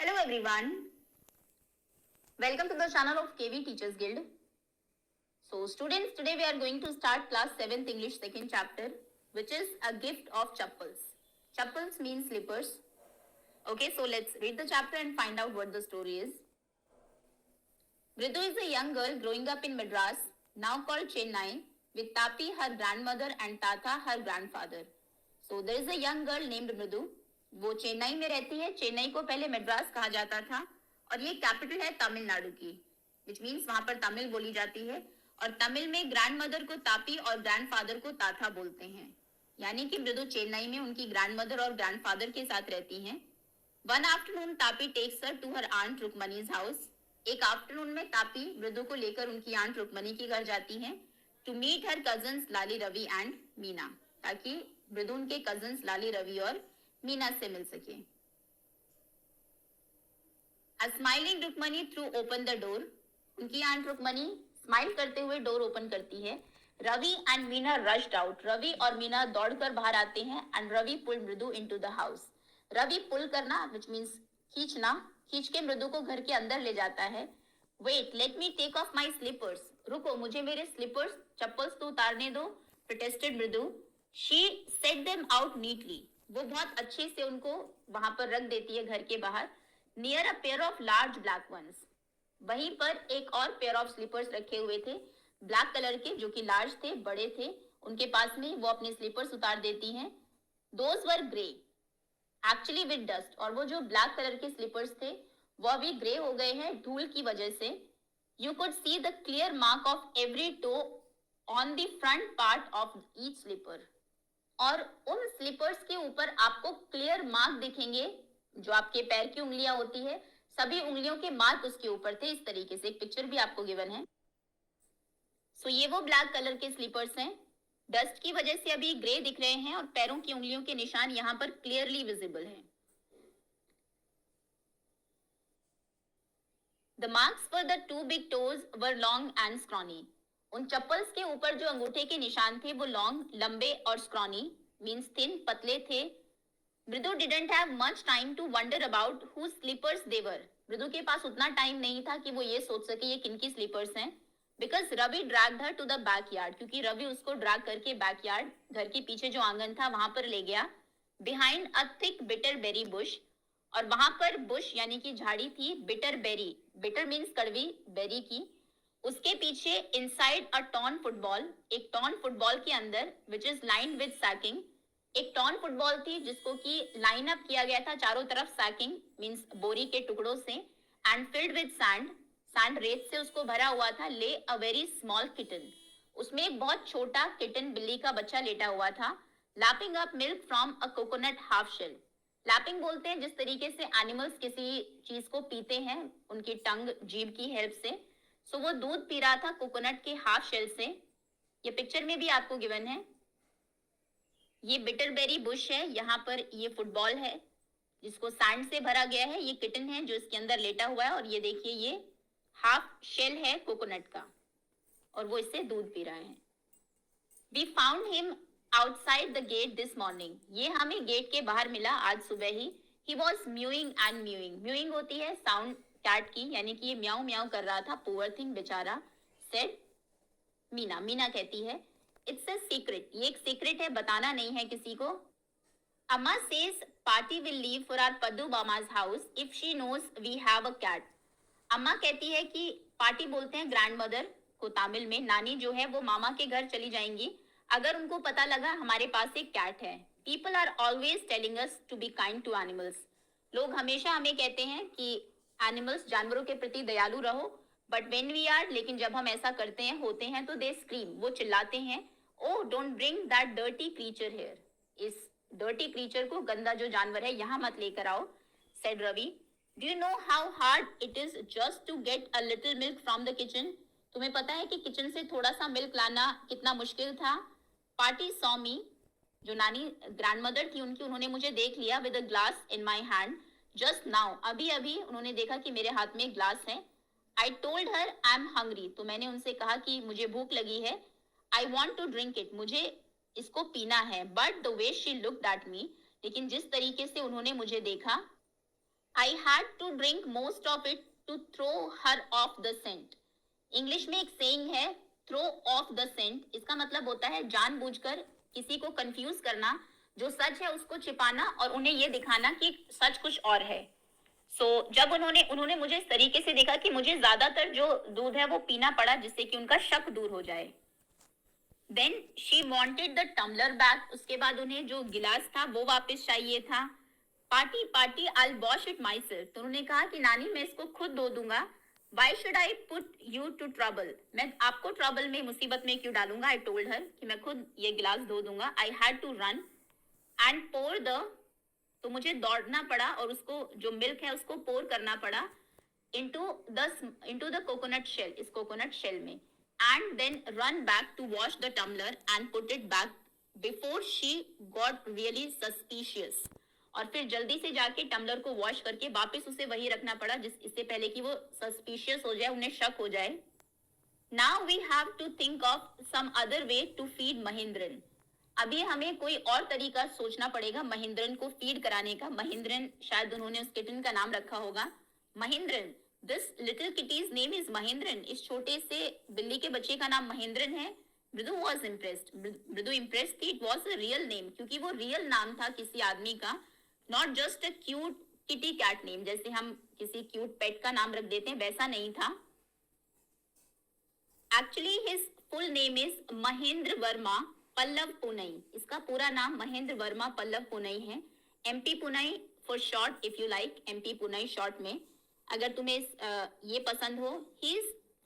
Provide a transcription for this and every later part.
Hello everyone, welcome to the channel of KV Teachers Guild. So students, today we are going to start class 7th English second chapter, which is a gift of chappals. Chappals means slippers. Okay, so let's read the chapter and find out what the story is. Bridu is a young girl growing up in Madras, now called Chennai, with Tapi her grandmother and Tata her grandfather. So there is a young girl named Bridu. वो चेन्नई में रहती है. चेन्नई को पहले मद्रास कहा जाता था और ये कैपिटल है तमिलनाडु की, विच मीन्स वहां पर तमिल बोली जाती है. और तमिल में ग्रैंड मदर को तापी और ग्रैंडफादर को ताथा बोलते हैं. यानी कि मृदु चेन्नई में उनकी ग्रैंड मदर और ग्रैंडफादर के साथ रहती हैं. One afternoon Tapi takes her to her aunt Rukmini's house. एक आफ्टरनून में तापी मृदु को लेकर उनकी आंट रुक्मनी के घर जाती हैं to meet her cousins Lali Ravi and Meena, ताकि मृदु उनके कजन्स लाली रवि और मीना से मिल सके. A smiling Rukmini threw open the door. उनकी आंट रुक्मनी स्माइल करते हुए डोर ओपन करती है. Ravi and Meena rushed out. Ravi और मीना दौड़कर बाहर आते हैं. एंड रवि पुल मृदु इनटू द हाउस. रवि पुल करना विच मीन्स खींचना, खींच के मृदु को घर के अंदर ले जाता है. Wait let me take off my slippers. रुको, मुझे मेरे स्लीपर्स चप्पल्स तो उतारने दो, प्रोटेस्टेड मृदु. She said them out neatly. वो बहुत अच्छे से उनको वहां पर रख देती है घर के बाहर. Near a pair of large black ones. वहीं पर एक और पेयर ऑफ स्लीपर्स रखे हुए थे ब्लैक कलर के, जो कि लार्ज थे, बड़े थे. उनके पास में वो अपने स्लीपर्स उतार देती हैं. Those were grey actually with dust. और वो जो ब्लैक कलर के स्लीपर्स थे वो अभी ग्रे हो गए हैं धूल की वजह से. You could see the clear mark of every toe on the front part of each slipper. और उन स्लीपर्स के ऊपर आपको क्लियर मार्क दिखेंगे. जो आपके पैर की उंगलियां होती है, सभी उंगलियों के मार्क उसके ऊपर थे. इस तरीके से एक पिक्चर भी आपको गिवन है. सो ये वो ब्लैक कलर के स्लीपर्स हैं. डस्ट की वजह से अभी ग्रे दिख रहे हैं और पैरों की उंगलियों के निशान यहाँ पर क्लियरली विजिबल हैं. The marks for the two big toes were long and scrawny. उन चप्पल्स के ऊपर जो अंगूठे के निशान थे वो लॉन्ग, लंबे, और स्क्रॉनी मीन्स थिन, पतले थे. Mridu didn't have much time to wonder about who slippers they were. Mridu के पास उतना टाइम नहीं था कि वो ये सोच सके ये किनकी स्लीपर्स हैं. Because Ravi dragged her to the backyard. क्योंकि रवि उसको ड्रैग करके बैकयार्ड, घर के पीछे जो आंगन था, वहां पर ले गया. Behind a thick bitter berry bush. और वहां पर बुश यानी कि झाड़ी थी, बिटर बेरी, बिटर मीन्स कड़वी, बेरी की. उसके पीछे इनसाइड अ टॉन फुटबॉल. एक टॉन फुटबॉल के अंदर which is lined with sacking. एक टॉन फुटबॉल थी जिसको कि लाइन अप किया गया था चारों तरफ, सैकिंग मीन्स बोरी के टुकड़ों से, and filled with sand. Sand, रेत से उसको भरा हुआ था. ले अ वेरी स्मॉल किटन. उसमें एक बहुत छोटा किटन, बिल्ली का बच्चा, लेटा हुआ था. Lapping up milk from a coconut half shell. Lapping बोलते हैं जिस तरीके से एनिमल्स किसी चीज को पीते हैं उनकी टंग, जीभ की हेल्प से. सो वो दूध पी रहा था कोकोनट के हाफ शेल से. ये पिक्चर में भी आपको गिवन है. ये बिटरबेरी बुश है. यहाँ पर ये फुटबॉल है जिसको सैंड से भरा गया है. ये किटन है जो इसके अंदर लेटा हुआ है. और ये देखिए ये हाफ शेल है कोकोनट का और वो इससे दूध पी रहा है. We found him outside the gate this morning. ये हमें गेट के बाहर मिला आज सुबह ही. He was mewing and mewing. Mewing होती है साउंड कैट की, यानी कि ये म्याऊ म्याऊ कर रहा था. पुअर थिंग, बेचारा. सेड मीना. मीना कहती है इट्स अ सीक्रेट. ये एक सीक्रेट है, बताना नहीं है किसी को. Amma says Paati will leave for our Paddu Mama's house if she knows we have a cat. Amma कहती है कि पार्टी बोलते हैं ग्रैंड मदर को तमिल में. नानी जो है वो मामा के घर चली जाएंगी अगर उनको पता लगा हमारे पास एक कैट है. People are always telling us to be kind to animals. लोग हमेशा हमें कहते हैं कि एनिमल्स, जानवरों के प्रति दयालु रहो. बट वेन वी आर, लेकिन जब हम ऐसा करते हैं, होते हैं, तो दे स्क्रीम, वो चिल्लाते हैं. Oh don't bring that dirty creature here. इस डर्टी क्रीचर को, गंदा जो जानवर है, यहाँ मत लेकर आओ. Said Ravi. Do you know how hard it is just to get a little milk from the kitchen. तुम्हें पता है कि किचन से थोड़ा सा मिल्क लाना कितना मुश्किल था. Party saw me. जो नानी ग्रैंडमदर थी उनकी, उन्होंने मुझे देख लिया with a glass in my hand just now. अभी अभी उन्होंने देखा कि मेरे हाथ में एक ग्लास है. I told her I am hungry. तो मैंने उनसे कहा कि मुझे भूख लगी है. I want to drink it. मुझे इसको पीना है. But the way she looked at me. लेकिन जिस तरीके से उन्होंने मुझे देखा, I had to drink most of it to throw her off the scent. English में एक सेइंग है थ्रो ऑफ द सेंट. इसका मतलब होता है जानबूझकर किसी को कंफ्यूज करना, जो सच है उसको छिपाना और उन्हें ये दिखाना कि सच कुछ और है. जब उन्होंने मुझे इस तरीके से देखा कि मुझे ज्यादातर जो दूध है वो पीना पड़ा जिससे कि उनका शक दूर हो जाए. Then she wanted the tumbler back. उसके बाद उन्हें जो गिलास था वो वापस चाहिए था. Party party I wash it my self. तो उन्होंने कहा कि नानी मैं इसको खुद धो दूंगा. Why should I put you to trouble. मैं आपको ट्रबल में मुसीबत में क्यों डालूंगा. आई टोल्ड हर कि मैं खुद ये गिलास धो दूंगा. I had to run and pour the. तो मुझे दौड़ना पड़ा और उसको जो मिल्क है उसको पोर करना पड़ा into the coconut shell, इस कोकोनट शेल में. And then run back to wash the tumbler and put it back before she got really suspicious. और फिर जल्दी से जाके टम्बलर को वॉश करके वापस उसे वही रखना पड़ा इससे पहले कि वो सस्पिशियस हो जाए, उन्हें शक हो जाए. Now we have to think of some other way to feed Mahendran. अभी हमें कोई और तरीका सोचना पड़ेगा महेंद्रन को फीड कराने का. महेंद्रन, शायद उन्होंने उस किटन का नाम रखा होगा Mahendran. This little kitty's name is Mahendran. इस छोटे से बिल्ली के बच्चे का नाम महेंद्रन है. Mridu was impressed. Mridu impressed थी. It was a real name, क्योंकि वो रियल नाम था किसी आदमी का, not just a cute kitty cat name. जैसे हम किसी क्यूट पेट का नाम रख देते हैं वैसा नहीं था. Actually his full name is Mahendra Varma Pallava Punai. इसका पूरा नाम महेंद्र वर्मा पल्लव पुनई है. MP Punai for short, if you like. MP Punai short में, अगर तुम्हें ये पसंद हो. He is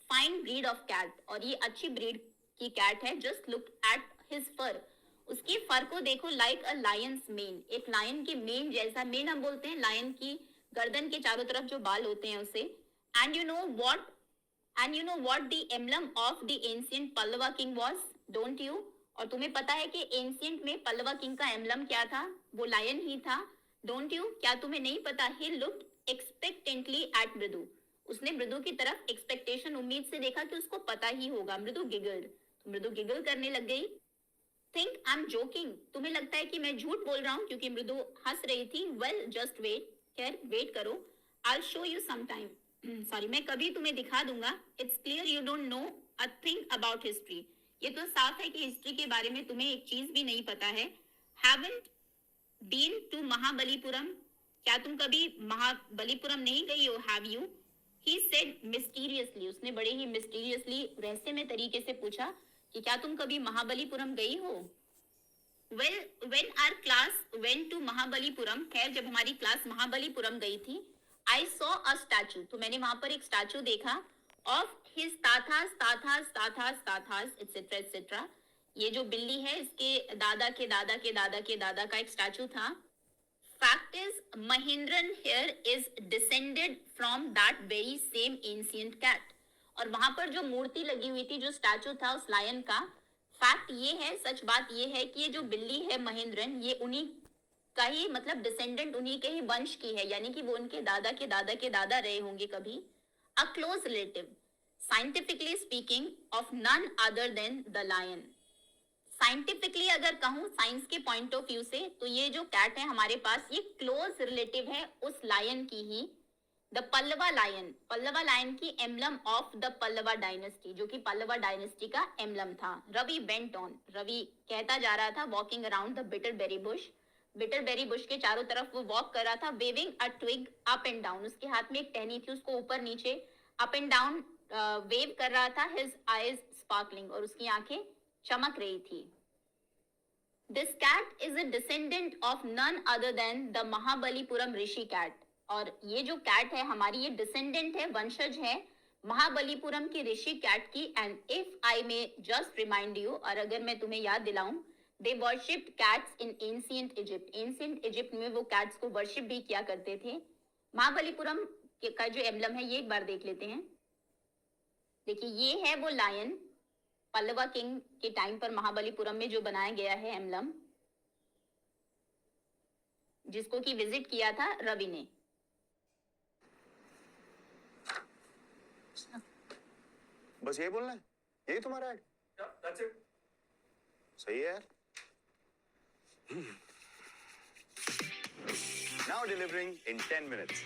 fine breed of cat. और ये अच्छी ब्रीड की कैट है. Just look at his fur. उसकी फर को देखो. Like a lion's mane. एक लायन के मेन जैसा. मेन हम बोलते हैं लायन की गर्दन के चारों तरफ जो बाल होते हैं उसे. And you know what the emblem of the ancient Pallava king was, don't you? और तुम्हें पता है कि एंशियंट में पल्लवा किंग का एम्बलम क्या था. वो लायन ही था. डोंट यू, क्या तुम्हें नहीं पता. ही लुक्ड एक्सपेक्टेंटली एट मृदु. उसने मृदु की तरफ एक्सपेक्टेशन, उम्मीद से देखा कि उसको पता ही होगा. मृदु गिगल्ड. तो मृदु गिगल करने लग गई. Think I am joking. तुम्हें लगता है कि मैं झूठ बोल रहा हूँ क्योंकि मृदु हंस रही थी. Well just wait. खैर वेट करो. I show you some time. Sorry, मैं कभी तुम्हें दिखा दूंगा. It's clear you don't know a thing about history. ये तो साफ है कि हिस्ट्री के बारे में तुम्हें एक चीज भी नहीं पता है. Haven't been to Mahabalipuram. क्या तुम कभी महाबलीपुरम नहीं गई हो. Have you. He said mysteriously. उसने बड़े ही मिस्टीरियसली, रहस्यमय तरीके से पूछा कि क्या तुम कभी महाबलीपुरम गई हो. Well, when our class went to Mahabalipuram. खैर जब हमारी क्लास महाबलीपुरम गई थी, आई सॉ अ स्टैचू. तो मैंने वहां पर एक स्टैचू देखा ऑफ हिज ताथास ताथास ताथास ताथास एटसेट्रा एटसेट्रा. ये जो बिल्ली है इसके दादा के दादा के दादा के दादा का एक स्टैचू था. Fact is Mahendran here is descended from that very same ancient cat. और वहां पर जो मूर्ति लगी हुई थी, जो स्टैचू था उस लायन का, फैक्ट ये है, सच बात ये है कि ये जो बिल्ली है महेंद्रन, ये उन्हीं का ही, मतलब डिसेंडेंट उन्हीं के ही वंश की है. यानी कि वो उनके दादा के दादा के दादा रहे होंगे कभी. A close relative, scientifically speaking, of none other than the lion. Scientifically अगर कहूँ, साइंस के पॉइंट ऑफ व्यू से, तो ये जो कैट है हमारे पास, ये क्लोज रिलेटिव है उस लायन की ही. The Pallava lion. Pallava lion की emblem of the Pallava dynasty, जो कि पल्लवा डायनेस्टी का एम्बलम था. Ravi went on. रवि कहता जा रहा था. Walking around the bitterberry bush. Bitterberry bush के चारों तरफ वो वॉक कर रहा था. Waving a twig up and down. उसके हाथ में एक टहनी थी, उसको ऊपर नीचे अप एंड डाउन वेव कर रहा था. His eyes sparkling. और उसकी आंखें चमक रही थी. This cat is a descendant of none other than the Mahabalipuram rishi cat. और ये जो कैट है हमारी, ये डिसेंडेंट है, वंशज है महाबलीपुरम की ऋषि कैट की. And if I may just remind you, और अगर मैं तुम्हें याद दिलाऊं, they worshipped cats in ancient Egypt. ancient Egypt में वो cats को वर्शिप भी किया करते थे. महाबलीपुरम का जो एम्बलम है ये एक बार देख लेते हैं. देखिए ये है वो लायन, पल्लवा किंग के टाइम पर महाबलीपुरम में जो बनाया गया है एम्बलम, जिसको कि विजिट किया था रवि ने. बस ये बोलना है, यही तुम्हारा ऐड. सही है यार. Now delivering in 10 minutes.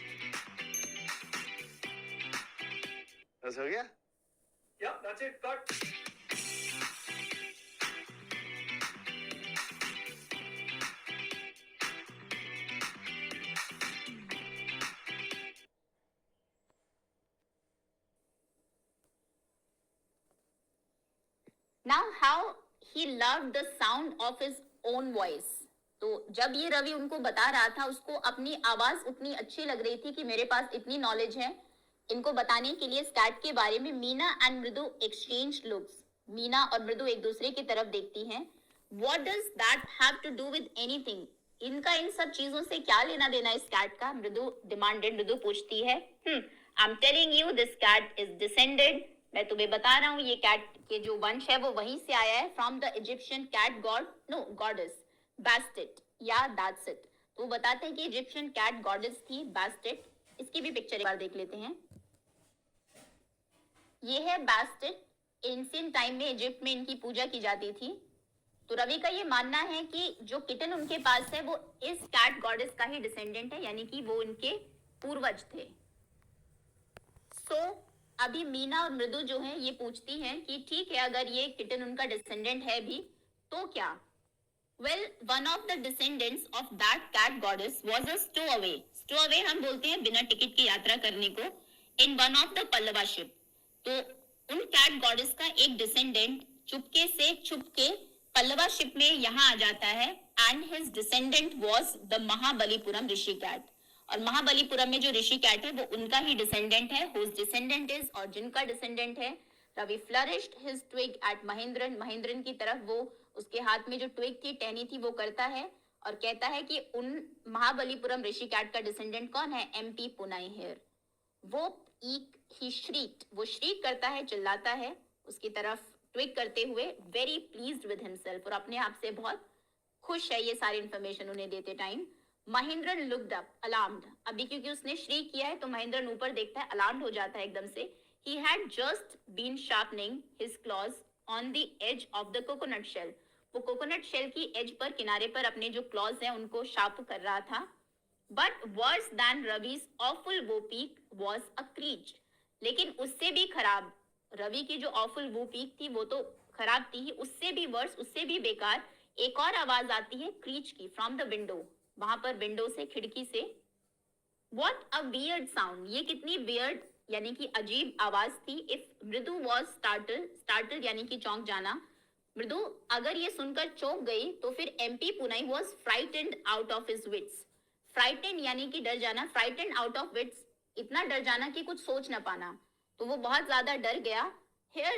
बस हो गया? Yeah, that's it. Cut. Now how he loved the sound of his own voice. तो जब ये रवि उनको बता रहा था, उसको अपनी आवाज उतनी अच्छी लग रही थी कि मेरे पास इतनी नॉलेज है इनको बताने के लिए स्कैट के बारे में. मीना एंड मृदु एक्सचेंज लुक्स. मीना और मृदु एक दूसरे की तरफ देखती हैं. What does that have to do with anything? इनका इन सब चीजों से क्या लेना देना है इस कैट का? मृदु डिमांडेड. मृदु पूछती है. I'm telling you this cat is descended. मैं तुम्हें बता रहा हूँ ये कैट के जो वंश है वो वहीं से आया है. From the Egyptian cat god, no goddess Bastet, yeah that's it. तो वो बताते हैं कि इजिप्शियन कैट गॉडेस थी बास्टेट. इसकी भी पिक्चर एक बार देख लेते हैं. ये है बास्टेट. एंशिएंट टाइम में इजिप्ट में इनकी पूजा की जाती थी. तो रवि का ये मानना है कि जो किटन उनके पास है वो इस कैट गॉडेस का ही डिसेंडेंट है, यानी कि वो इनके पूर्वज थे. सो अभी मीना और मृदु जो है ये पूछती हैं कि ठीक है अगर ये किटन उनका डिसेंडेंट है भी तो क्या. Well, one of the descendants of that cat goddess was a stowaway. Stowaway हम बोलते हैं बिना टिकट की यात्रा करने को. In one of the Pallava ship. तो उन कैट गॉडेस का एक डिसेंडेंट चुपके से छुप के पल्लवा शिप में यहाँ आ जाता है. And his descendant was the Mahabalipuram rishi cat. और महाबलीपुरम में जो ऋषि कैट है वो उनका ही डिसेंडेंट है. हुज डिसेंडेंट इज, और जिनका डिसेंडेंट है. Ravi flourished his twig at Mahendran. Mahendran की तरफ वो उसके हाथ में जो ट्विग थी, टहनी थी, वो करता है और कहता है कि उन महाबलीपुरम ऋषि कैट का डिसेंडेंट कौन है? MP पुनाई hair. वो ही श्रीक्ड, वो श्रीक करता है, चिल्लाता है उसकी तरफ ट्विग करते हुए. वेरी प्लीज्ड विद हिमसेल्फ, और अपने आप से बहुत खुश है ये सारी इंफॉर्मेशन उन्हें देते time. Mahendran looked up alarmed. अभी क्योंकि उसने श्रीक किया है तो महेंद्रन ऊपर देखता है, अलार्म्ड हो जाता है एकदम से. He had just been sharpening his claws on the edge of the coconut shell. वो कोकोनट शेल की एज पर, किनारे पर अपने जो क्लॉज हैं उनको शार्प कर रहा था. But worse than Ravi's awful वो पीक was a screech. लेकिन उससे भी खराब, रवि की जो awful वो पीक थी वो तो खराब थी ही, उससे भी वर्स, उससे भी बेकार एक और आवाज आती है क्रीच की. फ्रॉम द विंडो, वहां पर विंडो से, खिड़की से. What a weird sound. ये कितनी weird यानी कि अजीब आवाज थी. If मृदु was startled यानी कि चौंक जाना. मृदु अगर ये सुनकर चौंक गई तो फिर MP पुनाई was frightened out of his wits. Frightened यानी कि डर जाना, frightened out of wits इतना डर जाना कि कुछ सोच ना पाना. तो वो बहुत ज्यादा डर गया. Here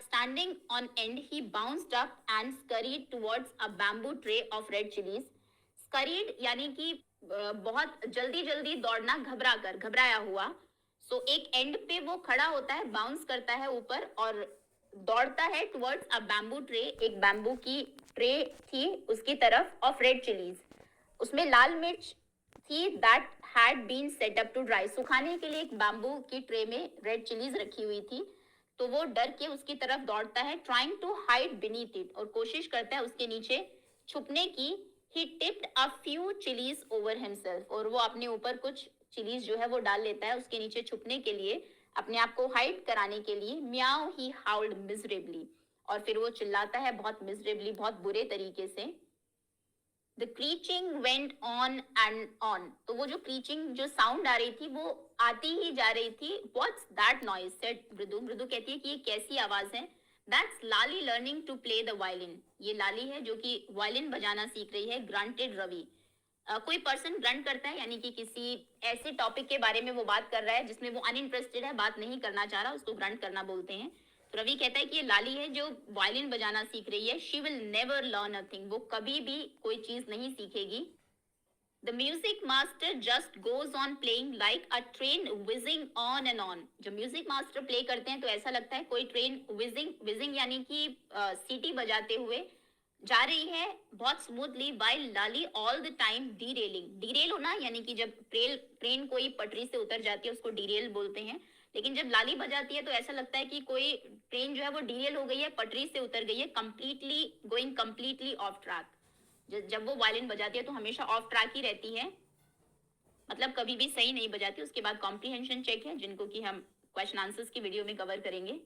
standing on end he bounced up and scurried towards a bamboo tray of red chilies. Scurried यानी कि बहुत जल्दी जल्दी दौड़ना, घबराया हुआ. सो एक एंड पे वो खड़ा होता है, बाउंस करता है ऊपर और दौड़ता है टुवर्ड्स अ बैम्बू ट्रे. एक बैम्बू की ट्रे थी उसकी तरफ, ऑफ रेड चिलीज. उसमें लाल मिर्च थी. That had been set up to dry. सुखाने के लिए एक बैम्बू की ट्रे में रेड चिलीज रखी हुई थी. तो वो डर के उसकी तरफ दौड़ता है, trying to hide beneath it, और कोशिश करता है उसके नीचे छुपने की. He tipped a few chilies over himself. और वो अपने ऊपर कुछ चिलीज जो है वो डाल लेता है उसके नीचे छुपने के लिए, अपने आप को हाइड कराने के लिए. Meow, he howled miserably. और फिर वो चिल्लाता है बहुत miserably, बहुत बुरे तरीके से. The creaking went on and on. तो वो जो creaking, जो साउंड आ रही थी वो आती ही जा रही थी. What's that noise? said मृदु. मृदु कहती है कि ये कैसी आवाज है? That's Lali learning to play the violin. ये लाली है जो कि वायलिन बजाना सीख रही है. Grunted रवि. कोई पर्सन ग्रंट करता है यानी कि किसी ऐसे टॉपिक के बारे में वो बात कर रहा है जिसमें वो अनइंटरेस्टेड है, बात नहीं करना चाह रहा, उसको ग्रंट करना बोलते हैं. तो रवि कहता है कि ये लाली है जो वायलिन बजाना सीख रही है. She will never learn a thing. वो कभी भी कोई चीज नहीं सीखेगी. The music master just goes on playing like a train whizzing on and on. जब म्यूजिक मास्टर प्ले करते हैं तो ऐसा लगता है कोई ट्रेन whizzing यानी कि सीटी बजाते हुए जा रही है बहुत smoothly. while Lali all the time derailing. Daryl होना यानी कि जब ट्रेन कोई पटरी से उतर जाती है उसको डिरेल बोलते हैं. लेकिन जब लाली बजाती है तो ऐसा लगता है कि कोई ट्रेन जो है वो डिरेल हो गई है, पटरी से उतर गई है, गोइंग कंप्लीटली ऑफ ट्रैक. जब वो वायलिन बजाती है तो हमेशा ऑफ ट्रैक ही रहती है. मतलब कभी भी सही नहीं बजाती। उसके बाद कॉम्प्रिहेंशन चेक है, जिनको कि हम क्वेश्चन आंसर्स की वीडियो में कवर करेंगे।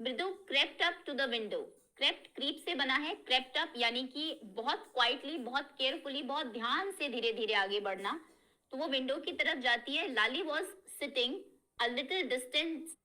Mridu crept up to the window. Crept creep से बना है, क्रेप्ट अप यानी कि बहुत क्वाइटली, बहुत केयरफुली, बहुत ध्यान से धीरे धीरे आगे बढ़ना। तो वो विंडो की तरफ जाती है। Lali was sitting a little distance